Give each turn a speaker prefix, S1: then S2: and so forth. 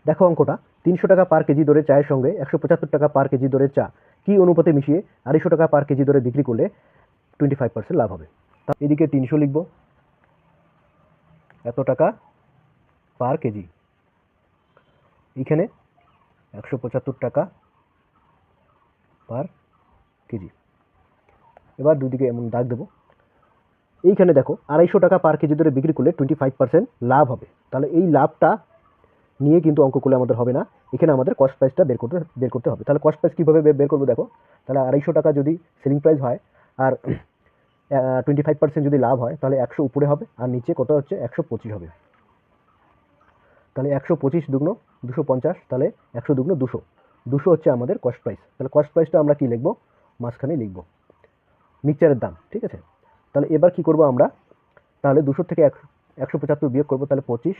S1: দেখো অঙ্কটা, 300 টাকা পার কেজি দরে চায়ের সঙ্গে 175 টাকা পার কেজি দরের চা কি অনুপাতে মিশিয়ে 250 টাকা পার কেজি দরে বিক্রি করলে 25% লাভ হবে। এদিকে 300 লিখব, এত টাকা পার কেজি, এইখানে 175 টাকা পার কেজি। এবার দুদিকে এমন দাগ দেবো। এইখানে দেখো 250 টাকা পার কেজি দরে বিক্রি করলে 25% লাভ হবে। তাহলে এই লাভটা নিয়ে কিন্তু অঙ্ক করলে আমাদের হবে না, এখানে আমাদের কস্ট প্রাইসটা বের করতে হবে। তাহলে কস্ট প্রাইস কীভাবে বের করবো দেখো, তাহলে 250 টাকা যদি সেলিং প্রাইস হয় আর 25% যদি লাভ হয়, তাহলে 100 উপরে হবে আর নিচে কত হচ্ছে 125 হবে। তাহলে 125 দুগুণ 250, তাহলে 100 দুগুণ 200, 200 হচ্ছে আমাদের কস্ট প্রাইস। তাহলে কস্ট প্রাইসটা আমরা কি লিখবো, মাঝখানে লিখবো মিক্সচারের দাম, ঠিক আছে। তাহলে এবার কি করব আমরা, তাহলে 200 থেকে 175 বিয়োগ করবো, তাহলে 25,